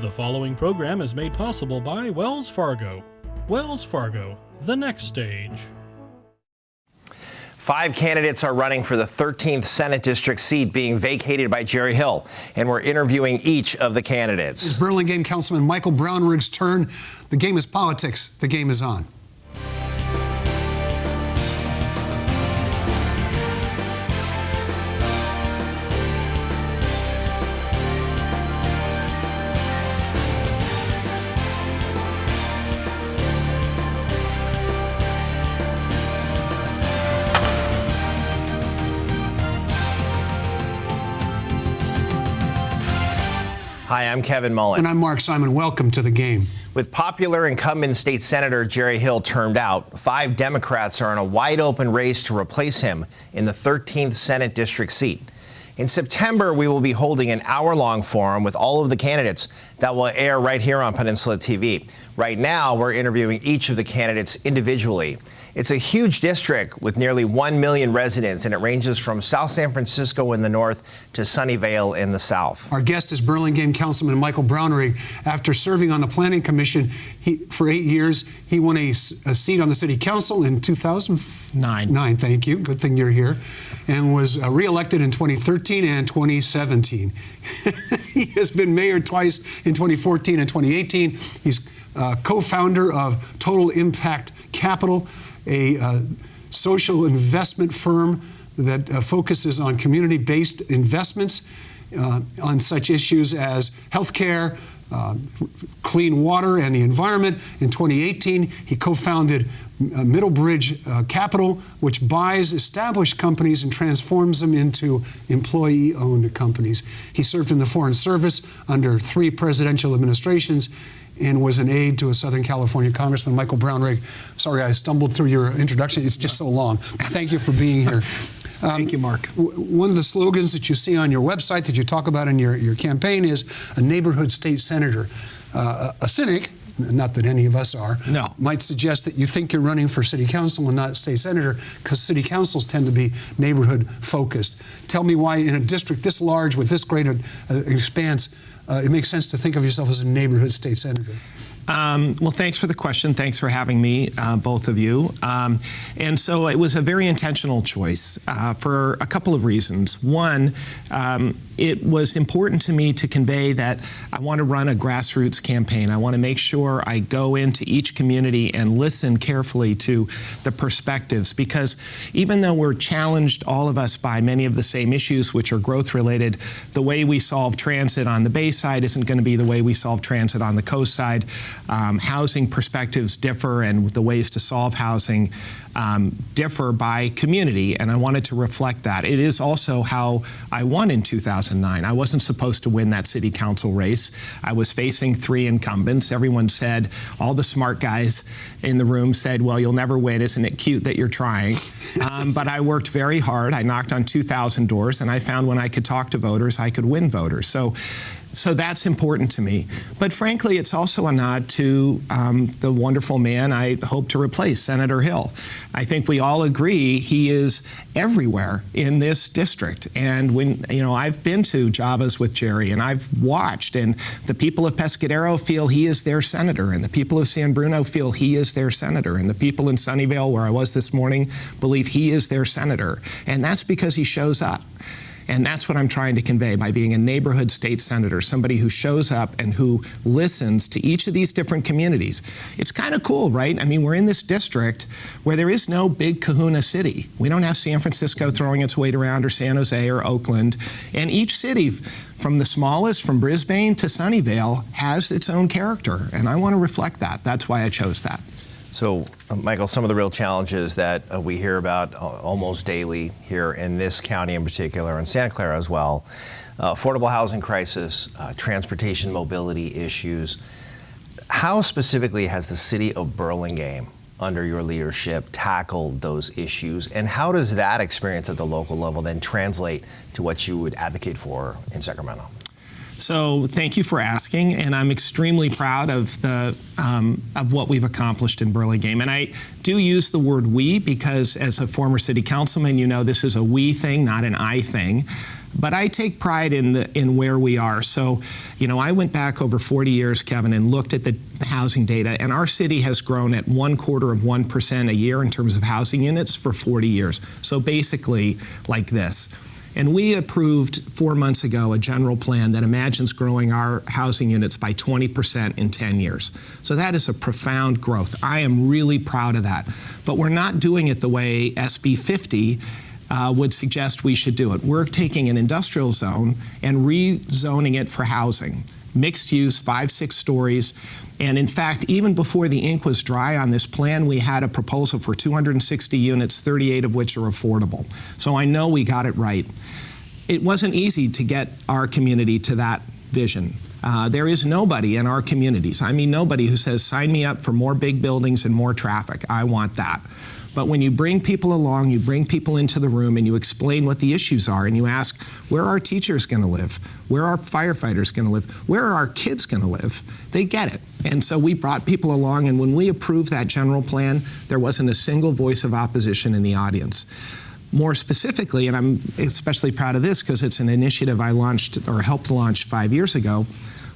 The following program is made possible by Wells Fargo. Wells Fargo, the next stage. 5 candidates are running for the 13th Senate District seat being vacated by Jerry Hill, and we're interviewing each of the candidates. It's Burlingame Councilman Michael Brownrigg's turn. The game is politics. The game is on. Hi, I'm Kevin Mullen. And I'm Mark Simon. Welcome to the game. With popular incumbent state senator Jerry Hill termed out, 5 Democrats are in a wide-open race to replace him in the 13th Senate District seat. In September, we will be holding an hour-long forum with all of the candidates that will air right here on Peninsula TV. Right now, we're interviewing each of the candidates individually. It's a huge district with nearly 1 million residents, and it ranges from South San Francisco in the north to Sunnyvale in the south. Our guest is Burlingame Councilman Michael Brownrigg. After serving on the Planning Commission for 8 years, he won a seat on the City Council in 2009. Thank you. Good thing you're here. And was reelected in 2013 and 2017. He has been mayor twice in 2014 and 2018. He's co-founder of Total Impact Capital, a social investment firm that focuses on community-based investments on such issues as healthcare, clean water, and the environment. In 2018, he co-founded Middlebridge Capital, which buys established companies and transforms them into employee-owned companies. He served in the Foreign Service under 3 presidential administrations and was an aide to a Southern California congressman, Michael Brownrigg. Sorry, I stumbled through your introduction. It's just so long. Thank you for being here. Thank you, Mark. One of the slogans that you see on your website that you talk about in your campaign is a neighborhood state senator. A cynic, not that any of us are, might suggest that you think you're running for city council and not state senator because city councils tend to be neighborhood focused. Tell me why in a district this large with this great expanse, it makes sense to think of yourself as a neighborhood state senator. Well, thanks for the question. Thanks for having me, both of you. And so it was a very intentional choice for a couple of reasons. One, it was important to me to convey that I want to run a grassroots campaign. I want to make sure I go into each community and listen carefully to the perspectives, because even though we're challenged, all of us, by many of the same issues, which are growth related, the way we solve transit on the Bay side isn't going to be the way we solve transit on the coast side. Housing perspectives differ, and the ways to solve housing differ by community, and I wanted to reflect that. It is also how I won in 2009. I wasn't supposed to win that city council race. I was facing 3 incumbents. Everyone said, all the smart guys in the room said, well, you'll never win. Isn't it cute that you're trying? But I worked very hard. I knocked on 2,000 doors, and I found when I could talk to voters, I could win voters. So that's important to me. But frankly, it's also a nod to the wonderful man I hope to replace, Senator Hill. I think we all agree he is everywhere in this district. And when, I've been to Javas with Jerry, and I've watched, and the people of Pescadero feel he is their senator, and the people of San Bruno feel he is their senator, and the people in Sunnyvale, where I was this morning, believe he is their senator. And that's because he shows up. And that's what I'm trying to convey by being a neighborhood state senator, somebody who shows up and who listens to each of these different communities. It's kind of cool, right? I mean, we're in this district where there is no big kahuna city. We don't have San Francisco throwing its weight around, or San Jose or Oakland. And each city, from the smallest, from Brisbane to Sunnyvale, has its own character. And I want to reflect that. That's why I chose that. So, Michael, some of the real challenges that we hear about almost daily here in this county in particular, and Santa Clara as well, affordable housing crisis, transportation mobility issues. How specifically has the city of Burlingame, under your leadership, tackled those issues? And how does that experience at the local level then translate to what you would advocate for in Sacramento? So thank you for asking, and I'm extremely proud of what we've accomplished in Burlingame. And I do use the word we because, as a former city councilman, you know this is a we thing, not an I thing. But I take pride in where we are. So, I went back over 40 years, Kevin, and looked at the housing data, and our city has grown at 0.25% a year in terms of housing units for 40 years. So basically like this. And we approved 4 months ago a general plan that imagines growing our housing units by 20% in 10 years. So that is a profound growth. I am really proud of that. But we're not doing it the way SB 50 would suggest we should do it. We're taking an industrial zone and rezoning it for housing. Mixed use, 5-6 stories. And in fact, even before the ink was dry on this plan, we had a proposal for 260 units, 38 of which are affordable. So I know we got it right. It wasn't easy to get our community to that vision. There is nobody in our communities, I mean nobody, who says, sign me up for more big buildings and more traffic. I want that. But when you bring people along, you bring people into the room and you explain what the issues are, and you ask, where are our teachers going to live? Where are our firefighters going to live? Where are our kids going to live? They get it. And so we brought people along, and when we approved that general plan, there wasn't a single voice of opposition in the audience. More specifically, and I'm especially proud of this because it's an initiative I launched or helped launch 5 years ago,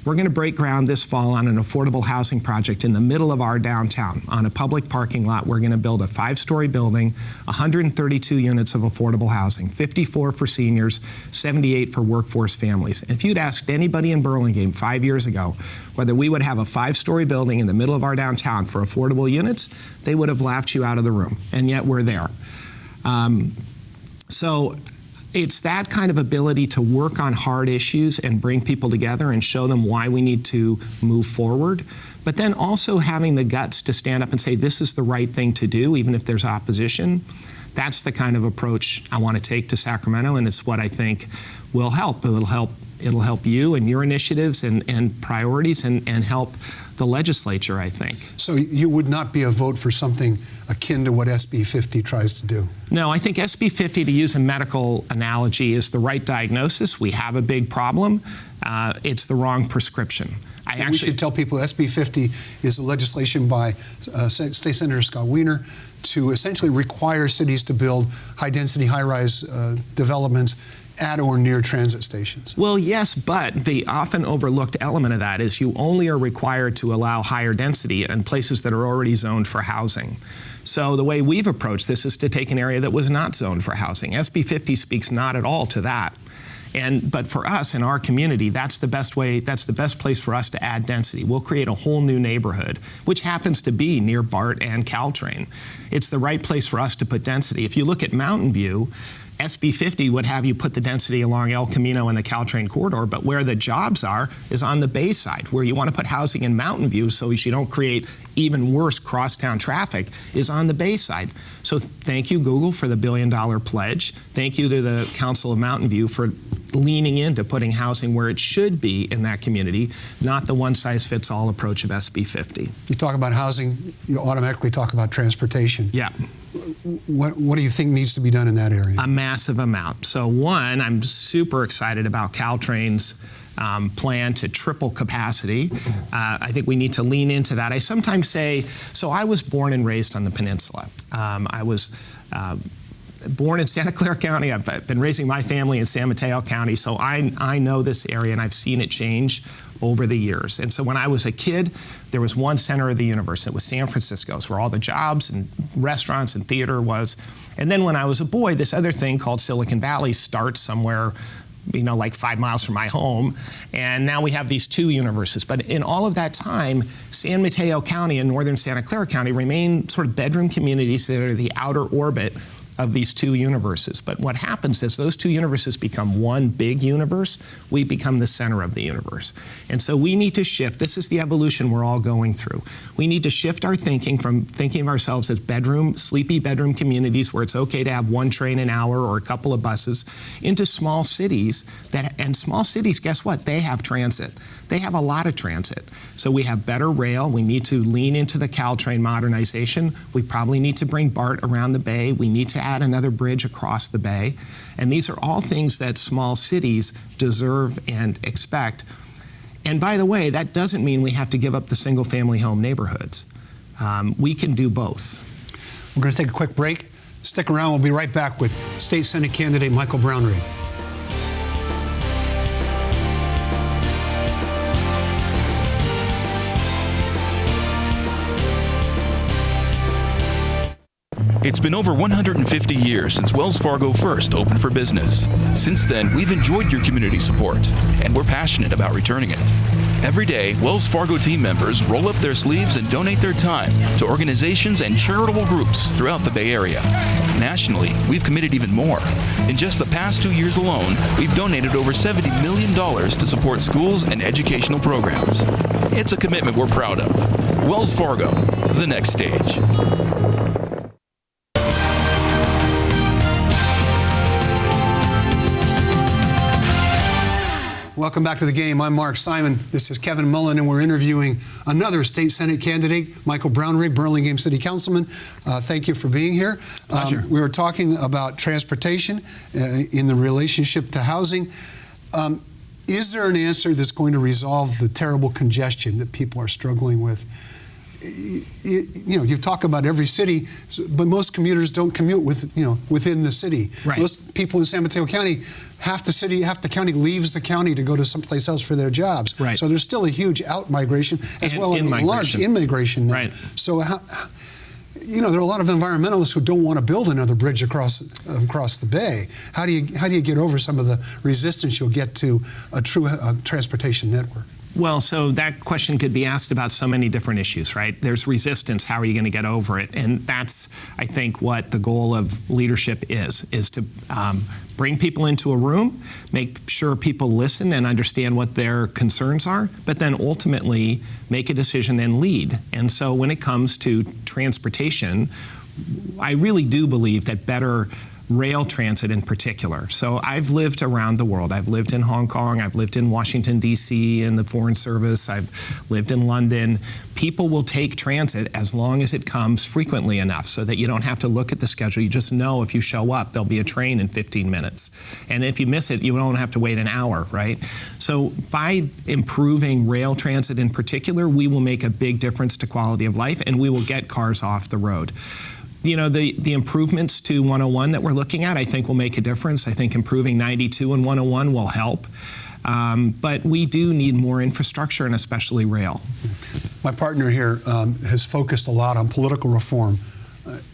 we're going to break ground this fall on an affordable housing project in the middle of our downtown. On a public parking lot, we're going to build a 5-story building, 132 units of affordable housing, 54 for seniors, 78 for workforce families. And if you'd asked anybody in Burlingame 5 years ago whether we would have a 5-story building in the middle of our downtown for affordable units, they would have laughed you out of the room. And yet we're there. So it's that kind of ability to work on hard issues and bring people together and show them why we need to move forward, but then also having the guts to stand up and say, this is the right thing to do, even if there's opposition. That's the kind of approach I want to take to Sacramento, and it's what I think will help. It'll help you and your initiatives and priorities and help the legislature, I think. So you would not be a vote for something akin to what SB 50 tries to do? No, I think SB 50, to use a medical analogy, is the right diagnosis. We have a big problem. It's the wrong prescription. We should tell people SB 50 is the legislation by State Senator Scott Wiener to essentially require cities to build high-density, high-rise developments at or near transit stations. Well, yes, but the often overlooked element of that is you only are required to allow higher density in places that are already zoned for housing. So the way we've approached this is to take an area that was not zoned for housing. SB 50 speaks not at all to that. But for us in our community, that's the best way, that's the best place for us to add density. We'll create a whole new neighborhood, which happens to be near BART and Caltrain. It's the right place for us to put density. If you look at Mountain View, SB 50 would have you put the density along El Camino and the Caltrain corridor, but where the jobs are is on the Bay side. Where you want to put housing in Mountain View so you don't create even worse crosstown traffic is on the Bay side. So thank you, Google, for the $1 billion pledge. Thank you to the Council of Mountain View for leaning into putting housing where it should be in that community, not the one-size-fits-all approach of SB 50. You talk about housing, you automatically talk about transportation. Yeah. What do you think needs to be done in that area? A massive amount. So one, I'm super excited about Caltrain's plan to triple capacity. I think we need to lean into that. I sometimes say, so I was born and raised on the peninsula. I was born in Santa Clara County. I've been raising my family in San Mateo County, so I know this area and I've seen it change over the years. And so when I was a kid, there was one center of the universe. It was San Francisco. It's where all the jobs and restaurants and theater was. And then when I was a boy, this other thing called Silicon Valley starts somewhere, like 5 miles from my home. And now we have these two universes. But in all of that time, San Mateo County and northern Santa Clara County remain sort of bedroom communities that are the outer orbit of these two universes. But what happens is those two universes become one big universe. We become the center of the universe. And so we need to shift. This is the evolution we're all going through. We need to shift our thinking from thinking of ourselves as sleepy bedroom communities where it's okay to have one train an hour or a couple of buses, into small cities and small cities, guess what? They have transit. They have a lot of transit. So we have better rail. We need to lean into the Caltrain modernization. We probably need to bring BART around the Bay. We need to add another bridge across the Bay. And these are all things that small cities deserve and expect. And by the way, that doesn't mean we have to give up the single-family home neighborhoods. We can do both. We're going to take a quick break. Stick around. We'll be right back with State Senate candidate Michael Brownrigg. It's been over 150 years since Wells Fargo first opened for business. Since then, we've enjoyed your community support, and we're passionate about returning it. Every day, Wells Fargo team members roll up their sleeves and donate their time to organizations and charitable groups throughout the Bay Area. Nationally, we've committed even more. In just the past 2 years alone, we've donated over $70 million to support schools and educational programs. It's a commitment we're proud of. Wells Fargo, the next stage. Welcome back to the game. I'm Mark Simon. This is Kevin Mullen, and we're interviewing another state Senate candidate, Michael Brownrigg, Burlingame City Councilman. Thank you for being here. Pleasure. We were talking about transportation in the relationship to housing. Is there an answer that's going to resolve the terrible congestion that people are struggling with? You talk about every city, but most commuters don't commute within the city. Right. Most people in San Mateo County, half the county leaves the county to go to someplace else for their jobs. Right. So there's still a huge out-migration as And well as large in-migration. Right. So there are a lot of environmentalists who don't want to build another bridge across the bay. How do you get over some of the resistance you'll get to a true transportation network? Well, so that question could be asked about so many different issues, right? There's resistance. How are you going to get over it? And that's, I think, what the goal of leadership is to bring people into a room, make sure people listen and understand what their concerns are, but then ultimately make a decision and lead. And so when it comes to transportation, I really do believe that better rail transit in particular. So I've lived around the world. I've lived in Hong Kong, I've lived in Washington, D.C. in the Foreign Service, I've lived in London. People will take transit as long as it comes frequently enough so that you don't have to look at the schedule. You just know if you show up, there'll be a train in 15 minutes. And if you miss it, you don't have to wait an hour, right? So by improving rail transit in particular, we will make a big difference to quality of life, and we will get cars off the road. The improvements to 101 that we're looking at, I think, will make a difference. I think improving 92 and 101 will help. But we do need more infrastructure, and especially rail. My partner here has focused a lot on political reform.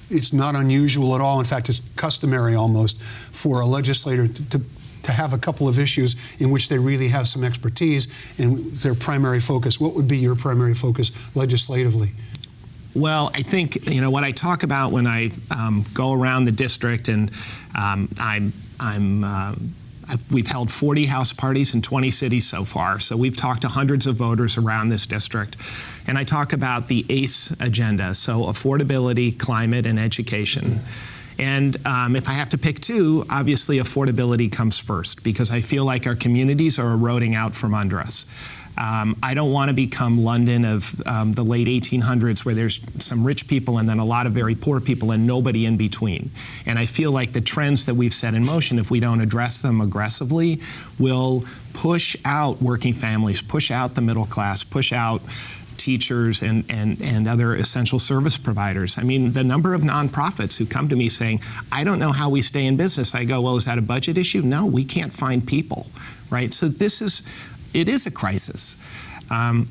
It's not unusual at all. In fact, it's customary almost for a legislator to have a couple of issues in which they really have some expertise in their primary focus. What would be your primary focus legislatively? Well, I think what I talk about when I go around the district, and we've held 40 house parties in 20 cities so far. So we've talked to hundreds of voters around this district, and I talk about the ACE agenda, so affordability, climate, and education. And if I have to pick two, obviously affordability comes first, because I feel like our communities are eroding out from under us. I don't want to become London of the late 1800s, where there's some rich people and then a lot of very poor people and nobody in between. And I feel like the trends that we've set in motion, if we don't address them aggressively, will push out working families, push out the middle class, push out teachers and other essential service providers. I mean, the number of nonprofits who come to me saying, I don't know how we stay in business. I go, well, is that a budget issue? No, we can't find people, right? So it is a crisis.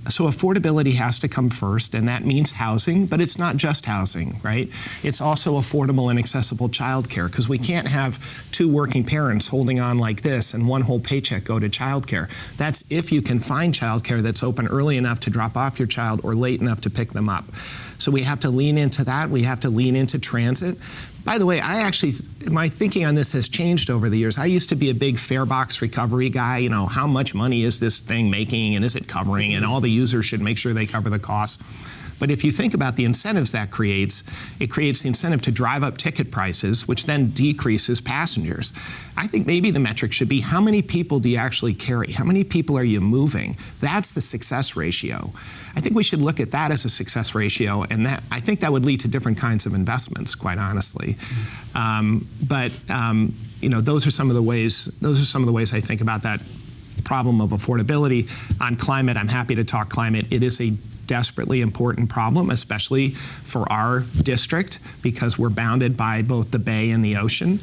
So affordability has to come first, and that means housing, but it's not just housing, right? It's also affordable and accessible childcare, because we can't have two working parents holding on like this and one whole paycheck go to childcare. That's if you can find childcare that's open early enough to drop off your child or late enough to pick them up. So we have to lean into that. We have to lean into transit. By the way, my thinking on this has changed over the years. I used to be a big fare box recovery guy. How much money is this thing making, and is it covering, and all the users should make sure they cover the costs. But if you think about the incentives that creates, it creates the incentive to drive up ticket prices, which then decreases passengers. I think maybe the metric should be, how many people do you actually carry? How many people are you moving? That's the success ratio. I think we should look at that as a success ratio, and I think that would lead to different kinds of investments, quite honestly. Those are some of the ways I think about that problem of affordability. On climate, I'm happy to talk climate. It is a desperately important problem, especially for our district, because we're bounded by both the bay and the ocean.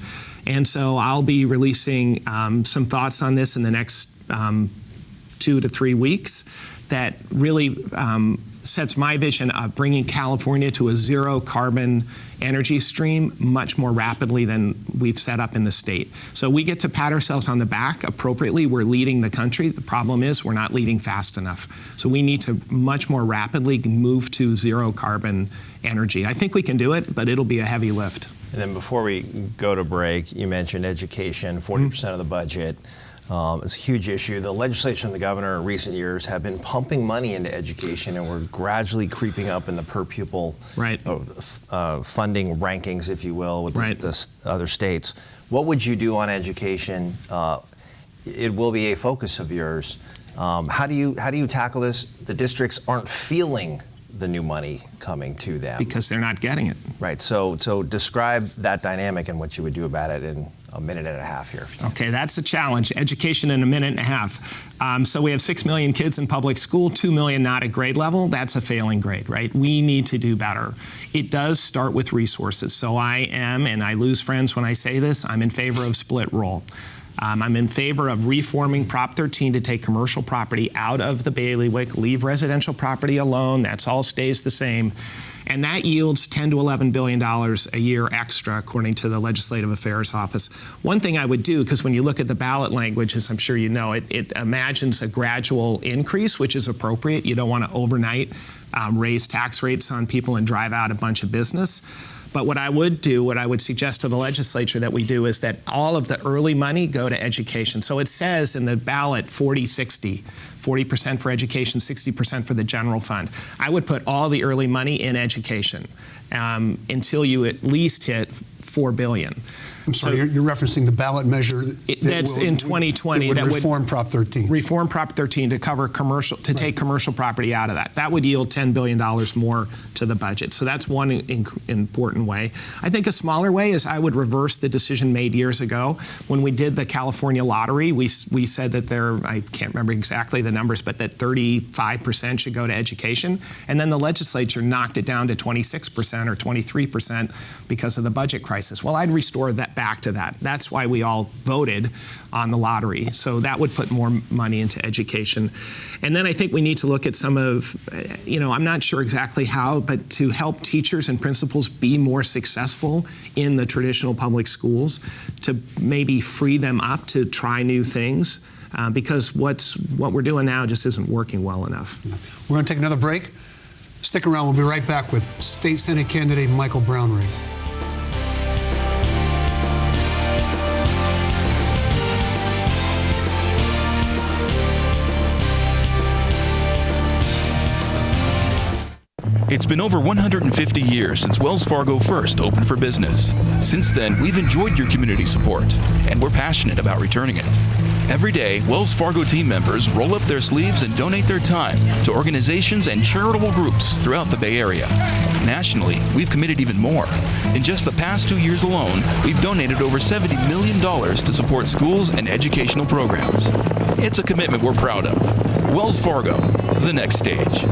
And so I'll be releasing some thoughts on this in the next 2 to 3 weeks that really sets my vision of bringing California to a zero carbon energy stream much more rapidly than we've set up in the state. So we get to pat ourselves on the back appropriately. We're leading the country. The problem is we're not leading fast enough. So we need to much more rapidly move to zero carbon energy. I think we can do it, but it'll be a heavy lift. And then before we go to break, you mentioned education, 40% of the budget. It's a huge issue. The legislature and the governor in recent years have been pumping money into education, and we're gradually creeping up in the per pupil funding rankings, if you will, with the other states. What would you do on education? It will be a focus of yours. How do you tackle this? The districts aren't feeling the new money coming to them because they're not getting it. Right. So describe that dynamic and what you would do about it in a minute and a half here. Okay, that's a challenge. Education in a minute and a half. So we have 6 million kids in public school, 2 million not at grade level. That's a failing grade, right? We need to do better. It does start with resources. So I am, and I lose friends when I say this, I'm in favor of split roll. I'm in favor of reforming Prop 13 to take commercial property out of the bailiwick, leave residential property alone. That's all stays the same. And that yields $10 to $11 billion a year extra, according to the Legislative Affairs Office. One thing I would do, because when you look at the ballot language, as I'm sure you know, it imagines a gradual increase, which is appropriate. You don't want to overnight raise tax rates on people and drive out a bunch of business. But what I would do, what I would suggest to the legislature that we do is that all of the early money go to education. So it says in the ballot 40-60, 40% for education, 60% for the general fund. I would put all the early money in education until you at least hit $4 billion. I'm sorry, you're referencing the ballot measure that's in 2020 that would reform Prop 13. Reform Prop 13 to cover commercial, to take commercial property out of that. That would yield $10 billion more to the budget. So that's one important way. I think a smaller way is I would reverse the decision made years ago when we did the California lottery. We said that I can't remember exactly the numbers, but that 35% should go to education, and then the legislature knocked it down to 26% or 23% because of the budget crisis. Well, I'd restore that back to that. That's why we all voted on the lottery. So that would put more money into education. And then I think we need to look at some of, I'm not sure exactly how, but to help teachers and principals be more successful in the traditional public schools, to maybe free them up to try new things, because what we're doing now just isn't working well enough. We're going to take another break. Stick around. We'll be right back with State Senate candidate Michael Brownrigg. It's been over 150 years since Wells Fargo first opened for business. Since then, we've enjoyed your community support, and we're passionate about returning it. Every day, Wells Fargo team members roll up their sleeves and donate their time to organizations and charitable groups throughout the Bay Area. Nationally, we've committed even more. In just the past 2 years alone, we've donated over $70 million to support schools and educational programs. It's a commitment we're proud of. Wells Fargo, the next stage.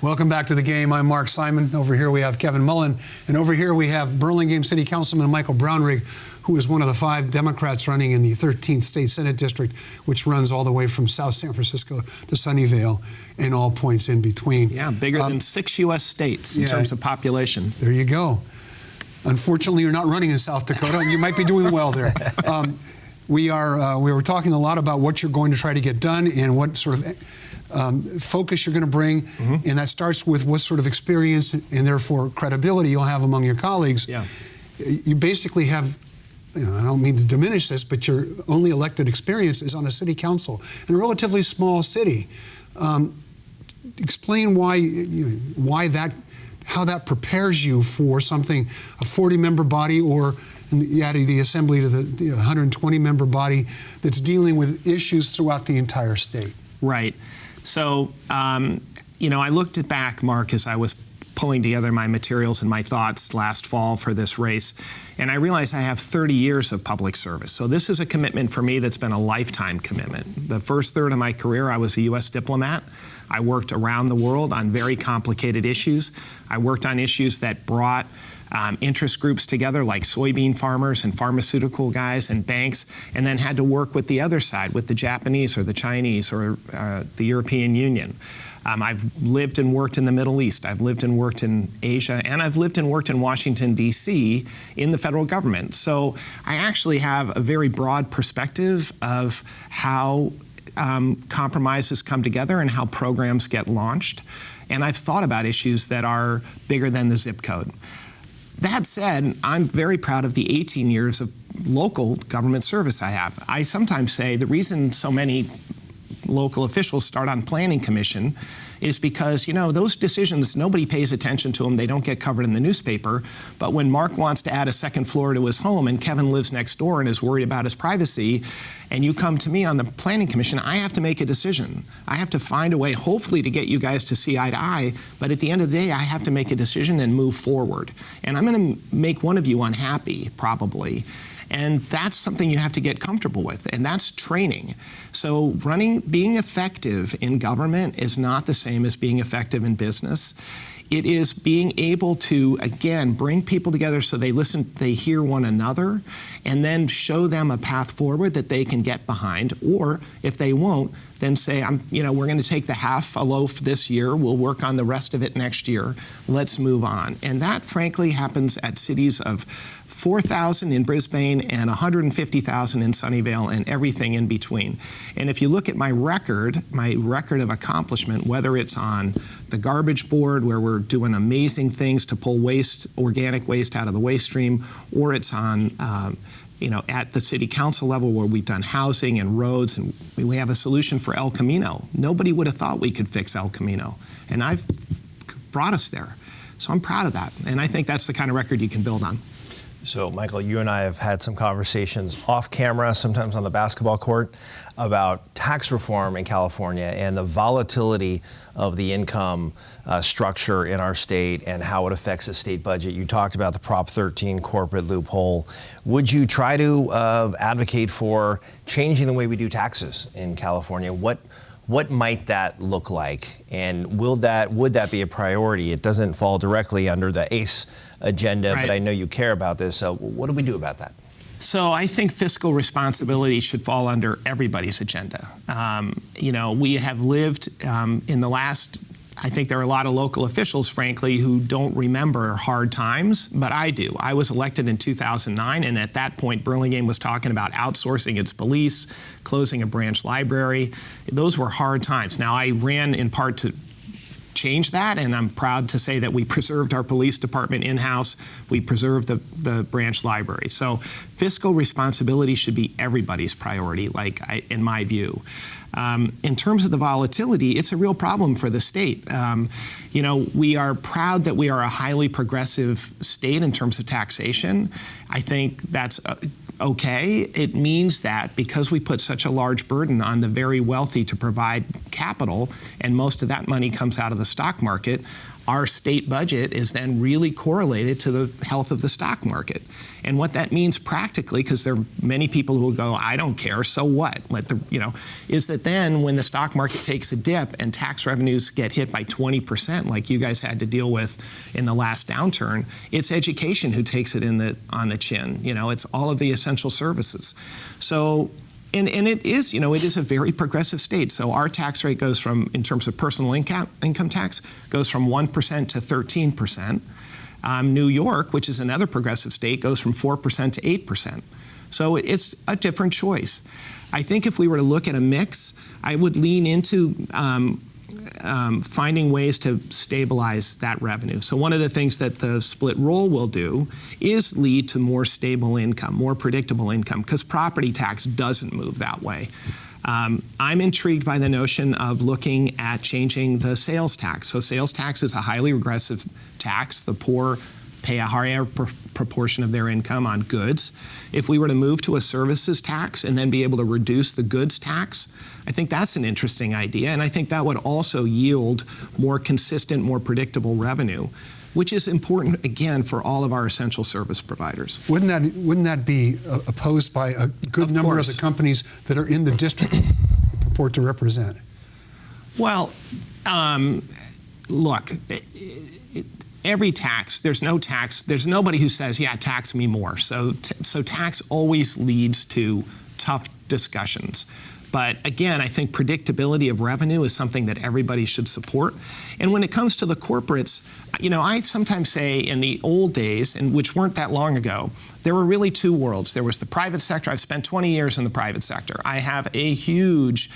Welcome back to the game. I'm Mark Simon. Over here we have Kevin Mullen. And over here we have Burlingame City Councilman Michael Brownrigg, who is one of the 5 Democrats running in the 13th State Senate District, which runs all the way from South San Francisco to Sunnyvale and all points in between. Yeah, bigger than 6 U.S. states in terms of population. There you go. Unfortunately, you're not running in South Dakota, and you might be doing well there. We were talking a lot about what you're going to try to get done and what sort of focus you're going to bring, and that starts with what sort of experience and therefore credibility you'll have among your colleagues. Yeah. You basically have, I don't mean to diminish this, but your only elected experience is on a city council in a relatively small city. Explain how that prepares you for something, a 40-member body, or adding the assembly to the 120-member body that's dealing with issues throughout the entire state. Right. So, I looked back, Mark, as I was pulling together my materials and my thoughts last fall for this race, and I realized I have 30 years of public service. So this is a commitment for me that's been a lifetime commitment. The first third of my career, I was a U.S. diplomat. I worked around the world on very complicated issues. I worked on issues that brought interest groups together like soybean farmers and pharmaceutical guys and banks, and then had to work with the other side, with the Japanese or the Chinese or the European Union. I've lived and worked in the Middle East. I've lived and worked in Asia, and I've lived and worked in Washington, D.C. in the federal government. So I actually have a very broad perspective of how compromises come together and how programs get launched. And I've thought about issues that are bigger than the zip code. That said, I'm very proud of the 18 years of local government service I have. I sometimes say the reason so many local officials start on Planning Commission is because, you know, those decisions, nobody pays attention to them. They don't get covered in the newspaper. But when Mark wants to add a second floor to his home and Kevin lives next door and is worried about his privacy, and you come to me on the Planning Commission, I have to make a decision. I have to find a way, hopefully, to get you guys to see eye to eye. But at the end of the day, I have to make a decision and move forward. And I'm going to make one of you unhappy, probably. And that's something you have to get comfortable with, and that's training. So being effective in government is not the same as being effective in business. It is being able to, again, bring people together so they listen, they hear one another, and then show them a path forward that they can get behind. Or if they won't, then say, we're going to take the half a loaf this year. We'll work on the rest of it next year. Let's move on. And that, frankly, happens at cities of 4,000 in Brisbane and 150,000 in Sunnyvale and everything in between. And if you look at my record of accomplishment, whether it's on the garbage board, where we're doing amazing things to pull waste, organic waste out of the waste stream, or it's on at the city council level where we've done housing and roads, and we have a solution for El Camino. Nobody would have thought we could fix El Camino, and I've brought us there. So I'm proud of that, and I think that's the kind of record you can build on. So, Michael, you and I have had some conversations off camera, sometimes on the basketball court, about tax reform in California and the volatility of the income structure in our state and how it affects the state budget. You talked about the Prop 13 corporate loophole. Would you try to advocate for changing the way we do taxes in California? What might that look like? And would that be a priority? It doesn't fall directly under the ACE agenda, right, but I know you care about this. So what do we do about that? So I think fiscal responsibility should fall under everybody's agenda. We have lived in the last, I think there are a lot of local officials, frankly, who don't remember hard times, but I do. I was elected in 2009, and at that point, Burlingame was talking about outsourcing its police, closing a branch library. Those were hard times. Now, I ran in part to change that, and I'm proud to say that we preserved our police department in-house. We preserved the branch library. So fiscal responsibility should be everybody's priority, in my view. In terms of the volatility, it's a real problem for the state. We are proud that we are a highly progressive state in terms of taxation. I think that's okay. It means that because we put such a large burden on the very wealthy to provide capital, and most of that money comes out of the stock market, our state budget is then really correlated to the health of the stock market. And what that means practically, because there are many people who will go, I don't care, so what? Is that then when the stock market takes a dip and tax revenues get hit by 20%, like you guys had to deal with in the last downturn, it's education who takes it on the chin. It's all of the essential services. So. And it is, it is a very progressive state. So our tax rate goes from, in terms of personal income tax, goes from 1% to 13%. New York, which is another progressive state, goes from 4% to 8%. So it's a different choice. I think if we were to look at a mix, I would lean into finding ways to stabilize that revenue. So one of the things that the split roll will do is lead to more stable income, more predictable income, because property tax doesn't move that way. I'm intrigued by the notion of looking at changing the sales tax. So sales tax is a highly regressive tax. The poor pay a higher proportion of their income on goods. If we were to move to a services tax and then be able to reduce the goods tax, I think that's an interesting idea, and I think that would also yield more consistent, more predictable revenue, which is important, again, for all of our essential service providers. Wouldn't that be opposed by a good number of the companies that are in the district you purport to represent? Well, look, every tax, there's nobody who says, yeah, tax me more. So tax always leads to tough discussions. But again, I think predictability of revenue is something that everybody should support. And when it comes to the corporates, I sometimes say in the old days, and which weren't that long ago, there were really two worlds. There was the private sector. I've spent 20 years in the private sector. I have a huge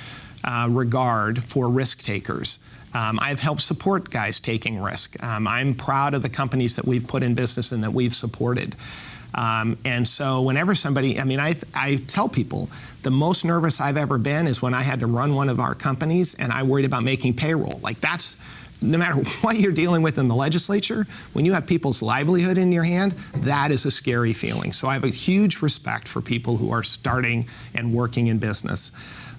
regard for risk takers. I've helped support guys taking risk. I'm proud of the companies that we've put in business and that we've supported. And so whenever somebody, I tell people the most nervous I've ever been is when I had to run one of our companies and I worried about making payroll. Like that's, no matter what you're dealing with in the legislature, when you have people's livelihood in your hand, that is a scary feeling. So I have a huge respect for people who are starting and working in business.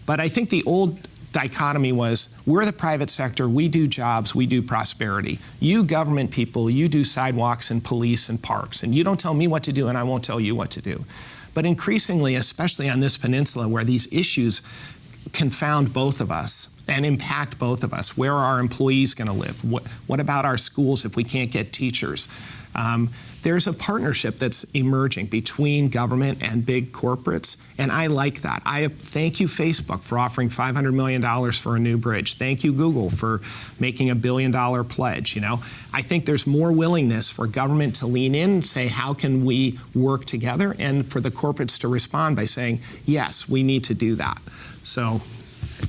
But I think the old dichotomy was, we're the private sector, we do jobs, we do prosperity. You government people, you do sidewalks and police and parks, and you don't tell me what to do and I won't tell you what to do. But increasingly, especially on this peninsula where these issues confound both of us and impact both of us, where are our employees going to live? What about our schools if we can't get teachers? There's a partnership that's emerging between government and big corporates, and I like that. I thank you, Facebook, for offering $500 million for a new bridge. Thank you, Google, for making a $1 billion pledge. I think there's more willingness for government to lean in and say, how can we work together, and for the corporates to respond by saying, yes, we need to do that. So,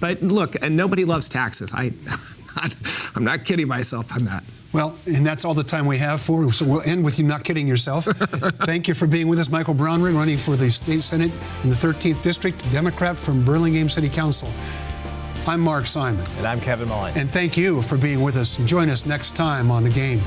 but look, and nobody loves taxes. I'm not kidding myself on that. Well, and that's all the time we have for, so we'll end with you not kidding yourself. Thank you for being with us. Michael Brownrigg, running for the State Senate in the 13th District, Democrat from Burlingame City Council. I'm Mark Simon. And I'm Kevin Mullen. And thank you for being with us. And join us next time on The Game.